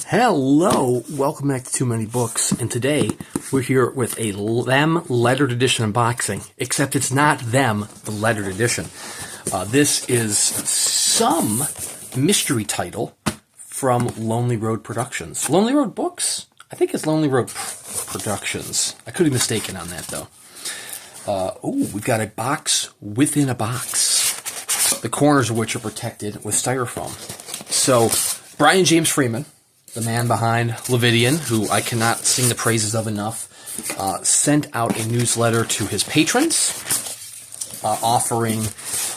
Hello, welcome back to Too Many Books, and today we're here with a Them Lettered Edition unboxing, except it's not Them, the Lettered Edition. This is some mystery title from Lonely Road Productions. Lonely Road Books? I think it's Lonely Road Productions. I could be mistaken on that, though. We've got a box within a box, the corners of which are protected with styrofoam. So, Brian James Freeman, the man behind Lividian, who I cannot sing the praises of enough, sent out a newsletter to his patrons offering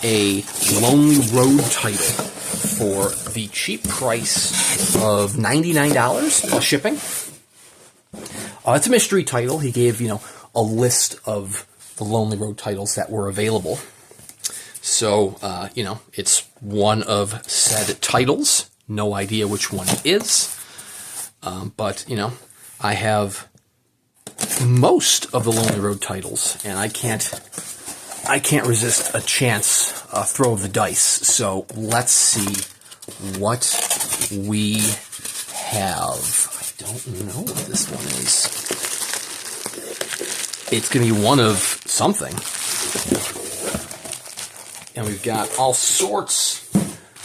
a Lonely Road title for the cheap price of $99 plus shipping. It's a mystery title. He gave, a list of the Lonely Road titles that were available. So, it's one of said titles. No idea which one it is. But I have most of the Lonely Road titles, and I can't resist a throw of the dice. So let's see what we have. I don't know what this one is. It's going to be one of something. And we've got all sorts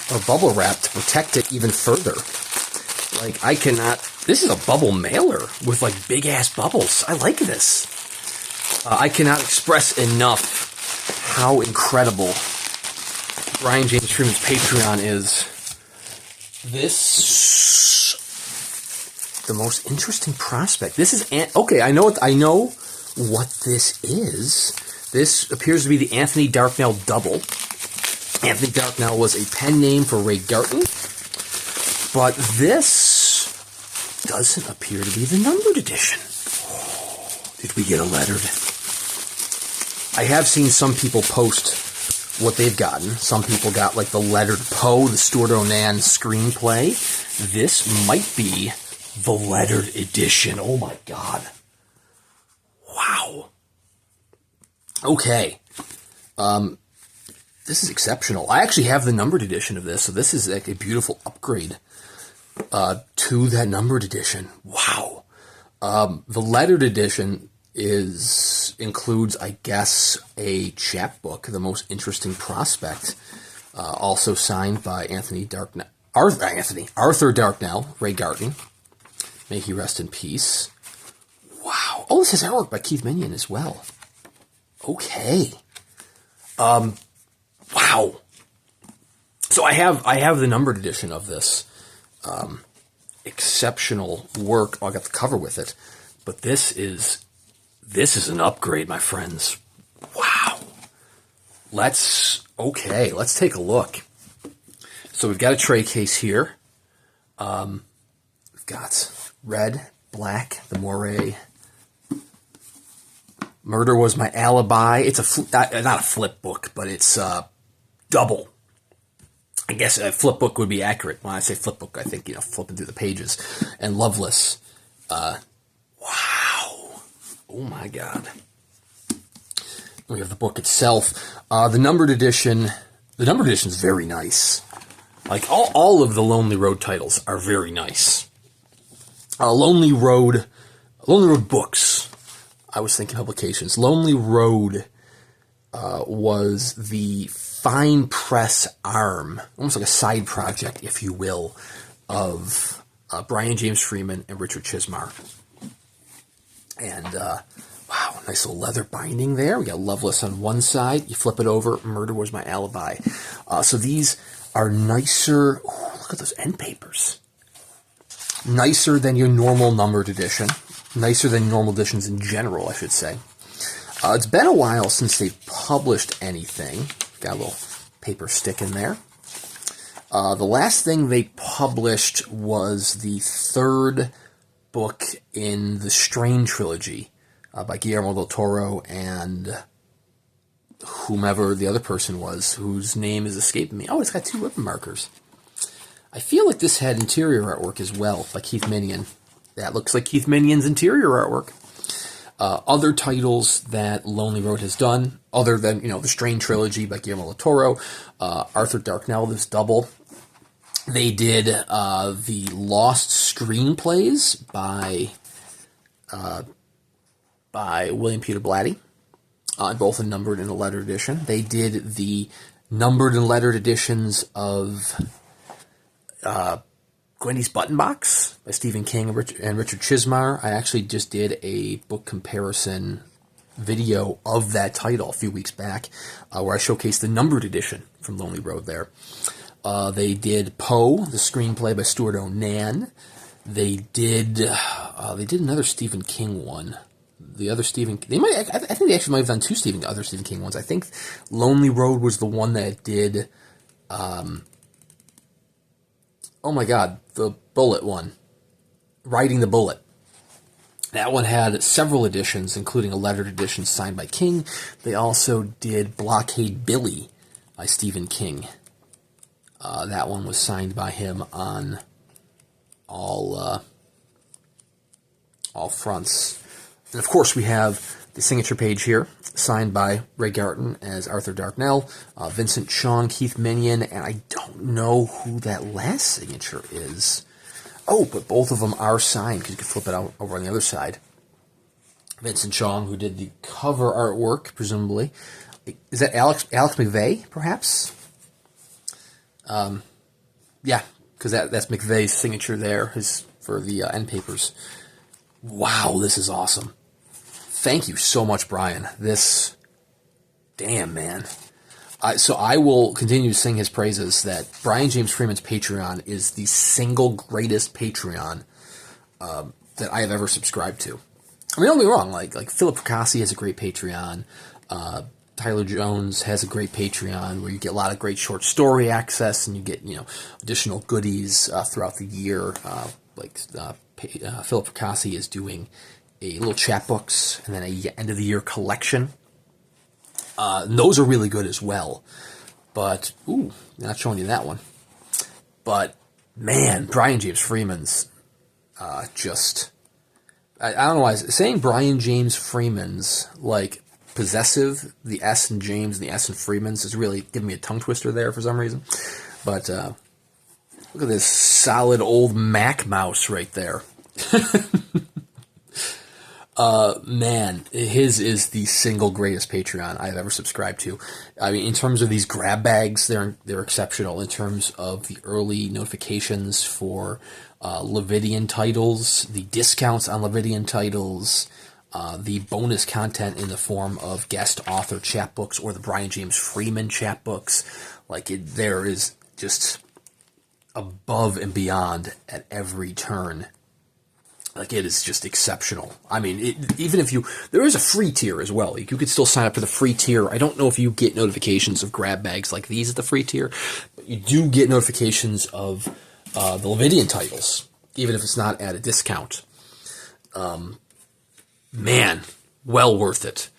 of bubble wrap to protect it even further. This is a bubble mailer with big-ass bubbles. I like this. I cannot express enough how incredible Brian James Freeman's Patreon is. The most interesting prospect. This is, okay, I know what this is. This appears to be the Anthony Darknell double. Anthony Darknell was a pen name for Ray Garton. But this doesn't appear to be the numbered edition. Did we get a lettered? I have seen some people post what they've gotten. Some people got the lettered Poe, the Stuart Onan screenplay. This might be the lettered edition. Oh my god. Wow. Okay. This is exceptional. I actually have the numbered edition of this, so this is a beautiful upgrade to that numbered edition. Wow. The lettered edition includes, I guess, a chapbook, The Most Interesting Prospect, also signed by Arthur Darknell, Ray Garton. May he rest in peace. Wow. Oh, this is artwork by Keith Minnion as well. Okay. Wow. So I have the numbered edition of this. Exceptional work. Oh, I got the cover with it. But this is an upgrade, my friends. Wow. Let's take a look. So we've got a tray case here. We've got red, black, the Moray. Murder Was My Alibi. It's not a flip book, but it's double. I guess a flip book would be accurate. When I say flip book, I think, flipping through the pages. And Loveless. Wow. Oh my god. We have the book itself. The numbered edition is very nice. All of the Lonely Road titles are very nice. Lonely Road Books. I was thinking publications. Lonely Road was the fine press arm, almost like a side project, if you will, of Brian James Freeman and Richard Chizmar. And, wow, nice little leather binding there. We got Loveless on one side. You flip it over, Murder Was My Alibi. So these are nicer. Ooh, look at those end papers. Nicer than your normal numbered edition. Nicer than normal editions in general, I should say. It's been a while since they've published anything. Got a little paper stick in there. The last thing they published was the third book in the Strange trilogy by Guillermo del Toro and whomever the other person was, whose name is escaping me. Oh, it's got two ribbon markers. I feel like this had interior artwork as well, by Keith Minnion. That looks like Keith Minnion's interior artwork. Other titles that Lonely Road has done, other than, the Strange trilogy by Guillermo del Toro, Arthur Darknell, this double, They did the Lost Screenplays by William Peter Blatty, both a numbered and a lettered edition. They did the numbered and lettered editions of Gwendy's Button Box by Stephen King and Richard Chismar. I actually just did a book comparison video of that title a few weeks back, where I showcased the numbered edition from Lonely Road there. They did Poe, the screenplay by Stuart O'Nan. They did another Stephen King one. I think they actually might have done other Stephen King ones. I think Lonely Road was the one that did, oh my God, the Bullet one. Riding the Bullet. That one had several editions, including a lettered edition signed by King. They also did Blockade Billy by Stephen King. That one was signed by him on all fronts. And of course, we have the signature page here, signed by Ray Garton as Arthur Darknell, Vincent Chong, Keith Minnion, and I don't know who that last signature is. Oh, but both of them are signed, because you can flip it out over on the other side. Vincent Chong, who did the cover artwork, presumably. Is that Alex McVey, perhaps? Yeah, because that's McVey's signature there for the Endpapers. Wow, this is awesome. Thank you so much, Brian. Damn, man. So I will continue to sing his praises that Brian James Freeman's Patreon is the single greatest Patreon that I have ever subscribed to. I mean, don't get me wrong, like Philip Fracassi has a great Patreon. Tyler Jones has a great Patreon where you get a lot of great short story access and you get, additional goodies throughout the year. Philip Fracassi is doing a little chapbooks and then a end of the year collection. And those are really good as well. But, not showing you that one. But, man, Brian James Freeman's I don't know why. Saying Brian James Freeman's, possessive, the S in James and the S in Freeman's is really giving me a tongue twister there for some reason. But, look at this solid old Mac mouse right there. Man, his is the single greatest Patreon I've ever subscribed to. I mean, in terms of these grab bags, they're exceptional. In terms of the early notifications for Lividian titles, the discounts on Lividian titles, the bonus content in the form of guest author chapbooks or the Brian James Freeman chapbooks, there is just above and beyond at every turn. It is just exceptional. I mean, there is a free tier as well. You could still sign up for the free tier. I don't know if you get notifications of grab bags like these at the free tier, but you do get notifications of the Lividian titles, even if it's not at a discount. Man, well worth it.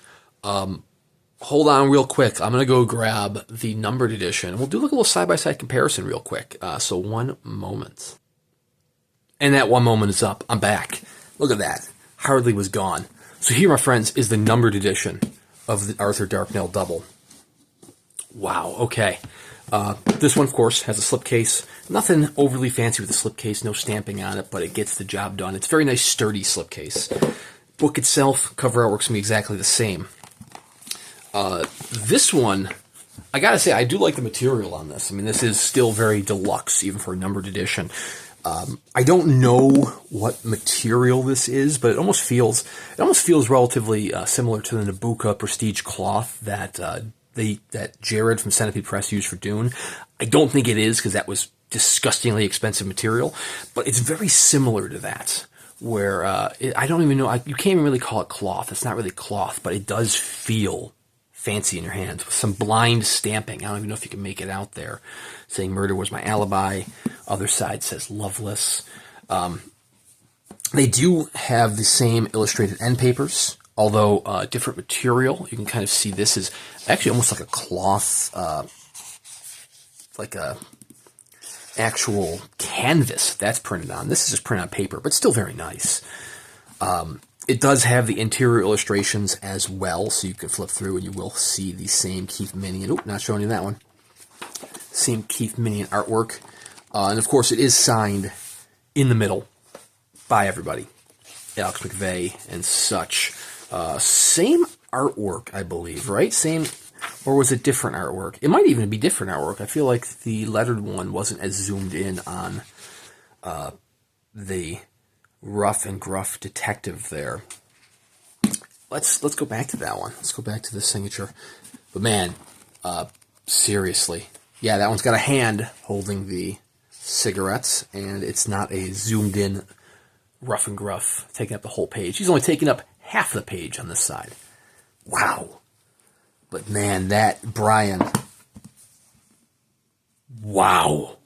Hold on real quick. I'm going to go grab the numbered edition. We'll do a little side-by-side comparison real quick. So one moment. And that one moment is up. I'm back. Look at that. Hardly was gone. So here, my friends, is the numbered edition of the Arthur Darknell double. Wow, okay. This one, of course, has a slipcase. Nothing overly fancy with the slipcase, no stamping on it, but it gets the job done. It's a very nice, sturdy slipcase. Book itself, cover artwork's going to be exactly the same. This one, I gotta say, I do like the material on this. I mean, this is still very deluxe, even for a numbered edition. I don't know what material this is, but it almost feels relatively similar to the Nabucco Prestige cloth that Jared from Centipede Press used for Dune. I don't think it is, because that was disgustingly expensive material, but it's very similar to that, where I don't even know, you can't even really call it cloth. It's not really cloth, but it does feel fancy in your hands, with some blind stamping. I don't even know if you can make it out there, saying "Murder was my alibi." Other side says "Loveless." They do have the same illustrated end papers, although different material. You can kind of see this is actually almost like a cloth, like a actual canvas that's printed on. This is just printed on paper, but still very nice. It does have the interior illustrations as well, so you can flip through and you will see the same Keith Minnion. Oh, not showing you that one. Same Keith Minnion artwork. And of course, it is signed in the middle by everybody. Alex McVey and such. Same artwork, I believe, right? Same, or was it different artwork? It might even be different artwork. I feel like the lettered one wasn't as zoomed in on the rough and gruff detective there. Let's go back to that one. Let's go back to the signature. But man, seriously, yeah, that one's got a hand holding the cigarettes, and it's not a zoomed in rough and gruff taking up the whole page. He's only taking up half the page on this side. Wow. But man, that Brian. Wow.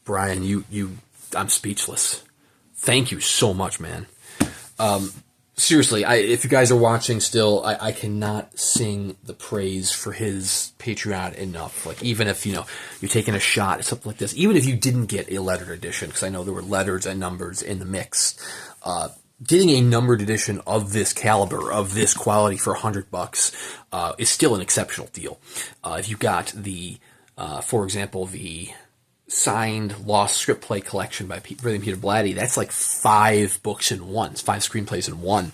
Brian, I'm speechless. Thank you so much, man. Seriously, if you guys are watching still, I cannot sing the praise for his Patreon enough. Like, even if, you're taking a shot at something like this, even if you didn't get a lettered edition, because I know there were letters and numbers in the mix, getting a numbered edition of this caliber, of this quality for $100 is still an exceptional deal. If you got the, for example, the signed Lost Script Play collection by William Peter Blatty, that's like 5 books in one, 5 screenplays in one.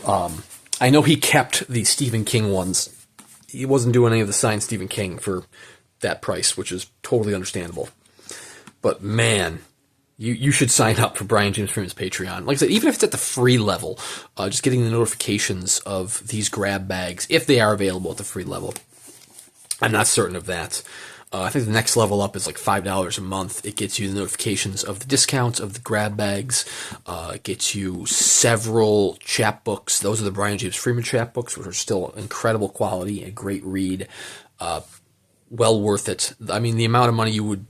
I know he kept the Stephen King ones. He wasn't doing any of the signed Stephen King for that price, which is totally understandable. But man, you should sign up for Brian James Freeman's Patreon. Like I said, even if it's at the free level, just getting the notifications of these grab bags, if they are available at the free level. I'm not certain of that. I think the next level up is like $5 a month. It gets you the notifications of the discounts of the grab bags. It gets you several chapbooks. Those are the Brian James Freeman chapbooks, which are still incredible quality, a great read. Well worth it. I mean, the amount of money you would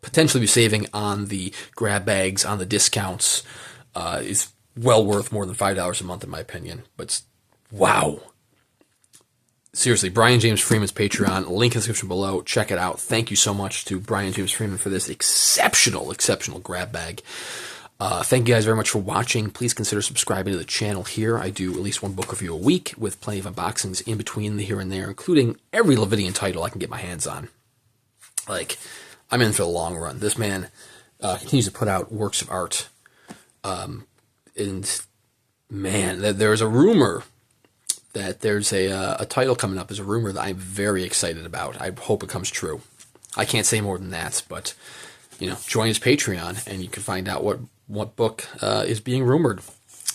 potentially be saving on the grab bags, on the discounts, is well worth more than $5 a month, in my opinion. But wow. Seriously, Brian James Freeman's Patreon, link in the description below. Check it out. Thank you so much to Brian James Freeman for this exceptional grab bag. Thank you guys very much for watching. Please consider subscribing to the channel here. I do at least one book review a week with plenty of unboxings in between the here and there, including every Lividian title I can get my hands on. Like, I'm in for the long run. This man continues to put out works of art. And man, there's a rumor that there's a title coming up. Is a rumor that I'm very excited about. I hope it comes true. I can't say more than that, but join his Patreon and you can find out what book is being rumored.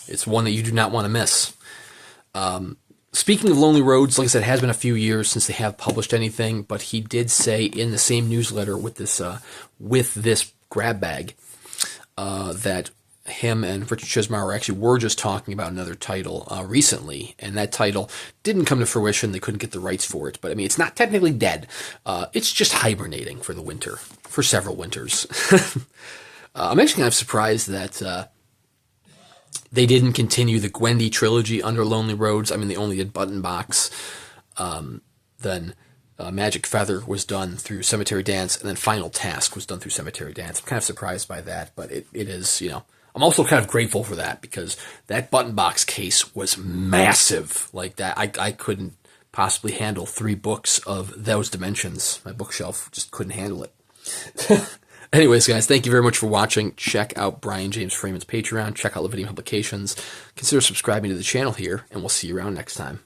It's one that you do not want to miss. Speaking of Lonely Roads, like I said, it has been a few years since they have published anything, but he did say in the same newsletter with this grab bag that him and Richard Chismar actually were just talking about another title recently, and that title didn't come to fruition. They couldn't get the rights for it, but I mean, it's not technically dead. It's just hibernating for the winter, for several winters. I'm actually kind of surprised that they didn't continue the Gwendy trilogy under Lonely Roads. I mean, they only did Button Box. Then Magic Feather was done through Cemetery Dance, and then Final Task was done through Cemetery Dance. I'm kind of surprised by that, but it is, I'm also kind of grateful for that, because that Button Box case was massive. Like that, I couldn't possibly handle 3 books of those dimensions. My bookshelf just couldn't handle it. Anyways, guys, thank you very much for watching. Check out Brian James Freeman's Patreon. Check out Lividian Publications. Consider subscribing to the channel here, and we'll see you around next time.